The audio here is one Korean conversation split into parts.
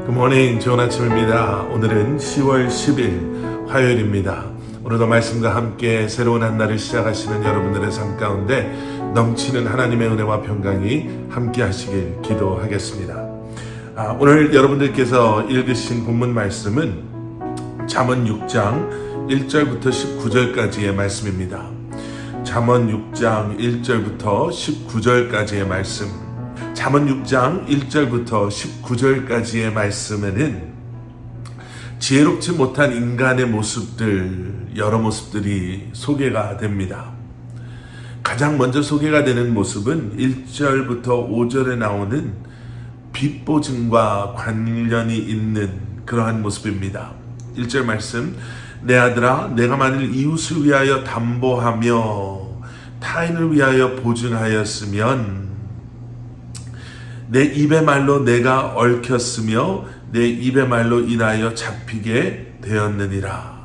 굿모닝, 좋은 아침입니다. 오늘은 10월 10일 화요일입니다. 오늘도 말씀과 함께 새로운 한 날을 시작하시는 여러분들의 삶 가운데 넘치는 하나님의 은혜와 평강이 함께 하시길 기도하겠습니다. 오늘 여러분들께서 읽으신 본문 말씀은 잠언 6장 1절부터 19절까지의 말씀입니다. 잠언 6장 1절부터 19절까지의 말씀. 잠언 6장 1절부터 19절까지의 말씀에는 지혜롭지 못한 인간의 모습들, 여러 모습들이 소개가 됩니다. 가장 먼저 소개가 되는 모습은 1절부터 5절에 나오는 빚보증과 관련이 있는 그러한 모습입니다. 1절 말씀, 내 아들아, 내가 만일 이웃을 위하여 담보하며 타인을 위하여 보증하였으면 내 입의 말로 내가 얽혔으며 내 입의 말로 인하여 잡히게 되었느니라.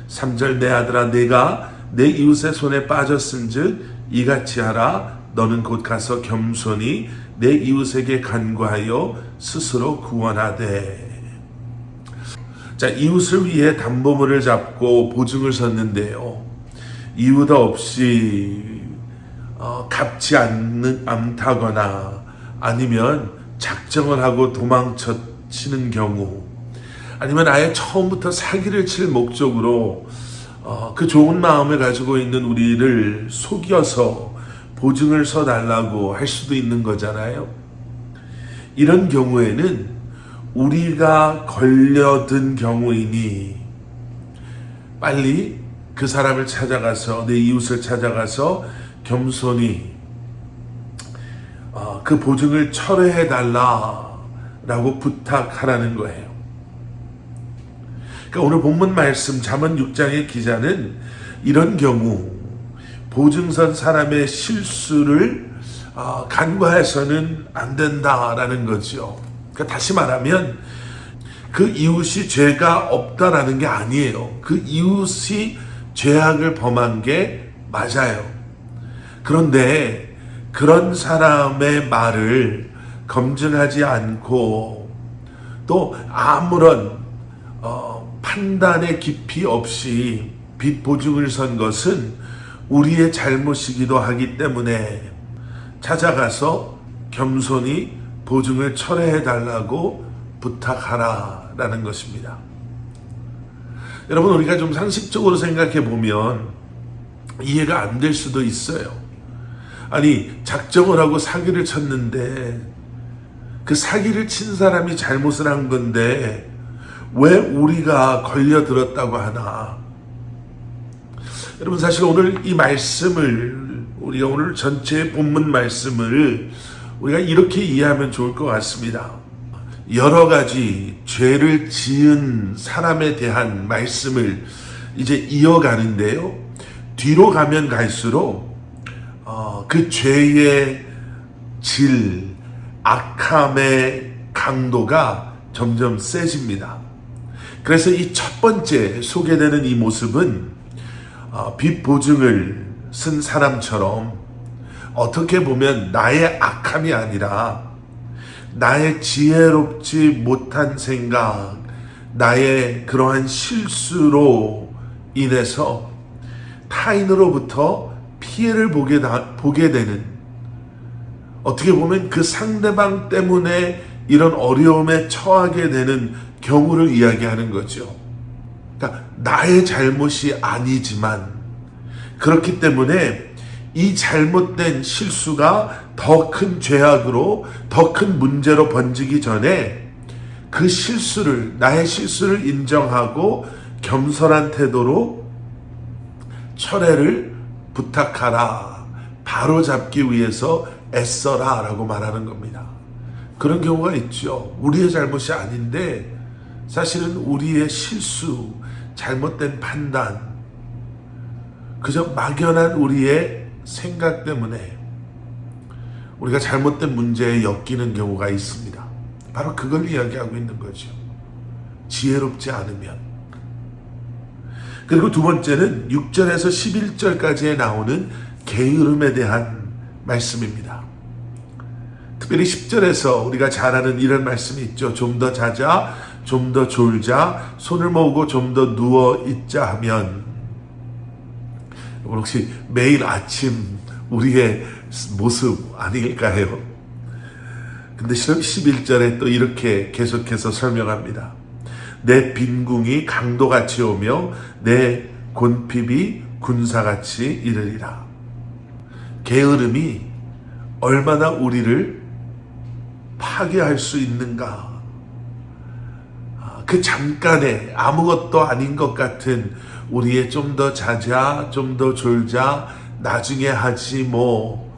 3절, 내 아들아, 내가 내 이웃의 손에 빠졌은즉 이같이 하라. 너는 곧 가서 겸손히 내 이웃에게 간구하여 스스로 구원하되. 자, 이웃을 위해 담보물을 잡고 보증을 섰는데요, 이유도 없이 갚지 않다거나 아니면 작정을 하고 도망치는 경우, 아니면 아예 처음부터 사기를 칠 목적으로 그 좋은 마음을 가지고 있는 우리를 속여서 보증을 서달라고 할 수도 있는 거잖아요. 이런 경우에는 우리가 걸려든 경우이니 빨리 그 사람을 찾아가서, 내 이웃을 찾아가서 겸손히 그 보증을 철회해달라라고 부탁하라는 거예요. 그러니까 오늘 본문 말씀 잠언 6장의 기자는 이런 경우 보증선 사람의 실수를 간과해서는 안 된다라는 거죠. 그러니까 다시 말하면 그 이웃이 죄가 없다라는 게 아니에요. 그 이웃이 죄악을 범한 게 맞아요. 그런데 그런 사람의 말을 검증하지 않고 또 아무런 판단의 깊이 없이 빚 보증을 선 것은 우리의 잘못이기도 하기 때문에 찾아가서 겸손히 보증을 철회해달라고 부탁하라라는 것입니다. 여러분, 우리가 좀 상식적으로 생각해 보면 이해가 안 될 수도 있어요. 아니, 작정을 하고 사기를 쳤는데 그 사기를 친 사람이 잘못을 한 건데 왜 우리가 걸려들었다고 하나? 여러분, 사실 오늘 이 말씀을, 우리가 오늘 전체 본문 말씀을 우리가 이렇게 이해하면 좋을 것 같습니다. 여러 가지 죄를 지은 사람에 대한 말씀을 이제 이어가는데요, 뒤로 가면 갈수록 그 죄의 질, 악함의 강도가 점점 세집니다. 그래서 이 첫 번째 소개되는 이 모습은 빚 보증을 쓴 사람처럼 어떻게 보면 나의 악함이 아니라 나의 지혜롭지 못한 생각, 나의 그러한 실수로 인해서 타인으로부터 피해를 보게 되는, 어떻게 보면 그 상대방 때문에 이런 어려움에 처하게 되는 경우를 이야기하는 거죠. 그러니까 나의 잘못이 아니지만 그렇기 때문에 이 잘못된 실수가 더 큰 죄악으로, 더 큰 문제로 번지기 전에 그 실수를, 나의 실수를 인정하고 겸손한 태도로 철회를 부탁하라, 바로잡기 위해서 애써라 라고 말하는 겁니다. 그런 경우가 있죠. 우리의 잘못이 아닌데 사실은 우리의 실수, 잘못된 판단, 그저 막연한 우리의 생각 때문에 우리가 잘못된 문제에 엮이는 경우가 있습니다. 바로 그걸 이야기하고 있는 거죠. 지혜롭지 않으면. 그리고 두 번째는 6절에서 11절까지에 나오는 게으름에 대한 말씀입니다. 특별히 10절에서 우리가 잘 아는 이런 말씀이 있죠. 좀 더 자자, 좀 더 졸자, 손을 모으고 좀 더 누워 있자 하면, 혹시 매일 아침 우리의 모습 아닐까요? 근데 11절에 또 이렇게 계속해서 설명합니다. 내 빈궁이 강도같이 오며 내 곤핍이 군사같이 이르리라. 게으름이 얼마나 우리를 파괴할 수 있는가. 그 잠깐에 아무것도 아닌 것 같은 우리의 좀 더 자자, 좀 더 졸자, 나중에 하지 뭐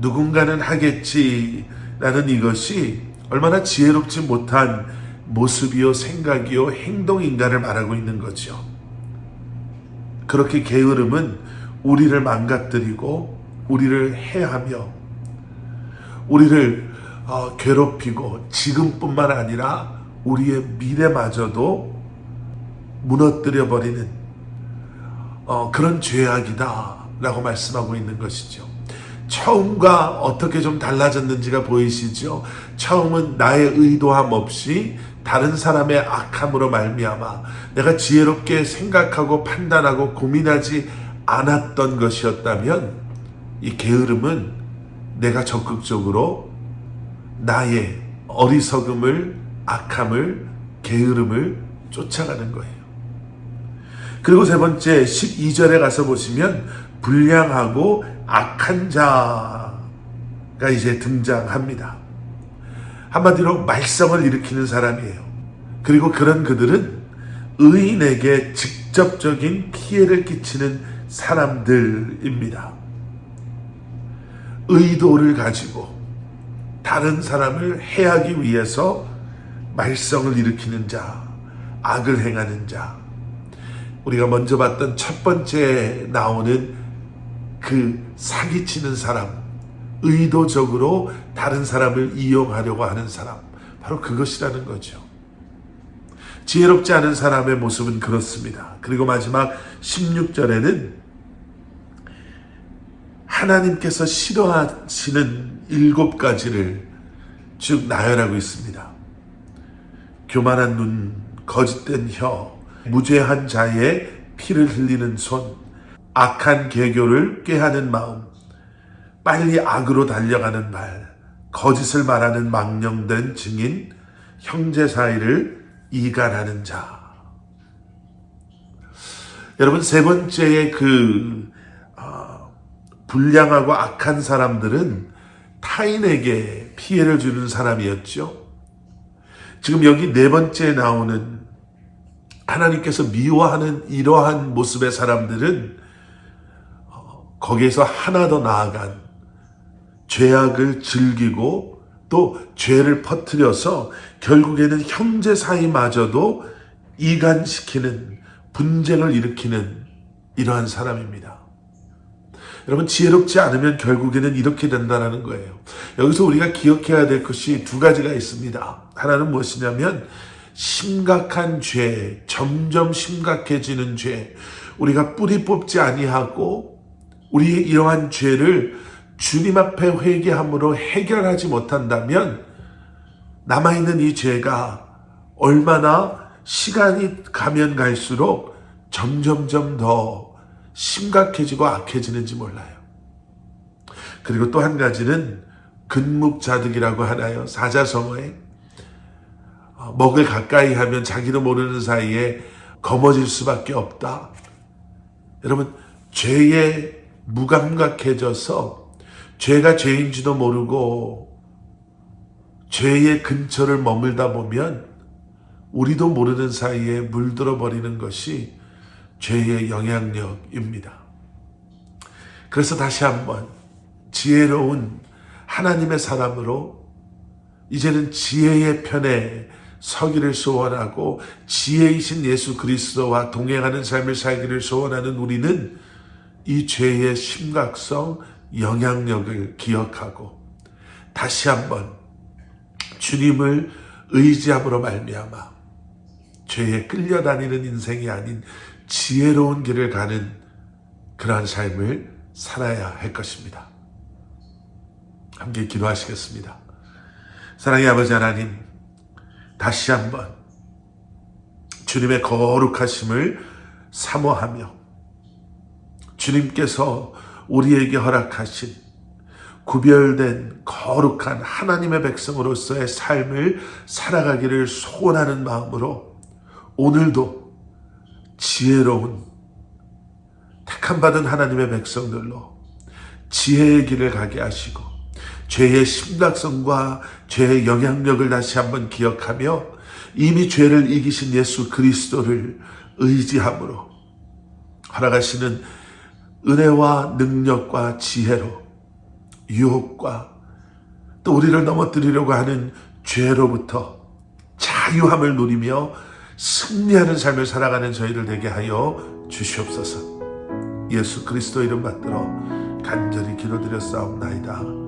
누군가는 하겠지 라는 이것이 얼마나 지혜롭지 못한 모습이요 생각이요 행동인가를 말하고 있는 거죠. 그렇게 게으름은 우리를 망가뜨리고 우리를 해하며 우리를 괴롭히고 지금뿐만 아니라 우리의 미래마저도 무너뜨려버리는 그런 죄악이다 라고 말씀하고 있는 것이죠. 처음과 어떻게 좀 달라졌는지가 보이시죠? 처음은 나의 의도함 없이 다른 사람의 악함으로 말미암아 내가 지혜롭게 생각하고 판단하고 고민하지 않았던 것이었다면, 이 게으름은 내가 적극적으로 나의 어리석음을, 악함을, 게으름을 쫓아가는 거예요. 그리고 세 번째 12절에 가서 보시면 불량하고 악한 자가 이제 등장합니다. 한마디로 말썽을 일으키는 사람이에요. 그리고 그런 그들은 의인에게 직접적인 피해를 끼치는 사람들입니다. 의도를 가지고 다른 사람을 해하기 위해서 말썽을 일으키는 자, 악을 행하는 자. 우리가 먼저 봤던 첫 번째 나오는 그 사기치는 사람, 의도적으로 다른 사람을 이용하려고 하는 사람, 바로 그것이라는 거죠. 지혜롭지 않은 사람의 모습은 그렇습니다. 그리고 마지막 16절에는 하나님께서 싫어하시는 7가지를 쭉 나열하고 있습니다. 교만한 눈, 거짓된 혀, 무죄한 자의 피를 흘리는 손, 악한 계교를 꾀하는 마음, 빨리 악으로 달려가는 발, 거짓을 말하는 망령된 증인, 형제 사이를 이간하는 자. 여러분, 세 번째의 불량하고 악한 사람들은 타인에게 피해를 주는 사람이었죠. 지금 여기 네 번째에 나오는 하나님께서 미워하는 이러한 모습의 사람들은 거기에서 하나 더 나아간 죄악을 즐기고 또 죄를 퍼뜨려서 결국에는 형제 사이마저도 이간시키는, 분쟁을 일으키는 이러한 사람입니다. 여러분, 지혜롭지 않으면 결국에는 이렇게 된다는 거예요. 여기서 우리가 기억해야 될 것이 두 가지가 있습니다. 하나는 무엇이냐면 심각한 죄, 점점 심각해지는 죄, 우리가 뿌리 뽑지 아니하고 우리의 이러한 죄를 주님 앞에 회개함으로 해결하지 못한다면 남아있는 이 죄가 얼마나 시간이 가면 갈수록 점점점 더 심각해지고 악해지는지 몰라요. 그리고 또 한 가지는 근묵자득이라고 하나요? 사자성어에 먹을 가까이 하면 자기도 모르는 사이에 거머쥘 수밖에 없다. 여러분, 죄에 무감각해져서 죄가 죄인지도 모르고 죄의 근처를 머물다 보면 우리도 모르는 사이에 물들어 버리는 것이 죄의 영향력입니다. 그래서 다시 한번 지혜로운 하나님의 사람으로 이제는 지혜의 편에 서기를 소원하고 지혜이신 예수 그리스도와 동행하는 삶을 살기를 소원하는 우리는 이 죄의 심각성, 영향력을 기억하고 다시 한번 주님을 의지함으로 말미암아 죄에 끌려다니는 인생이 아닌 지혜로운 길을 가는 그러한 삶을 살아야 할 것입니다. 함께 기도하시겠습니다. 사랑의 아버지 하나님, 다시 한번 주님의 거룩하심을 사모하며 주님께서 우리에게 허락하신 구별된 거룩한 하나님의 백성으로서의 삶을 살아가기를 소원하는 마음으로 오늘도 지혜로운 택함받은 하나님의 백성들로 지혜의 길을 가게 하시고 죄의 심각성과 죄의 영향력을 다시 한번 기억하며 이미 죄를 이기신 예수 그리스도를 의지함으로 허락하시는 은혜와 능력과 지혜로 유혹과 또 우리를 넘어뜨리려고 하는 죄로부터 자유함을 누리며 승리하는 삶을 살아가는 저희를 되게 하여 주시옵소서. 예수 그리스도 이름 받들어 간절히 기도드렸사옵나이다.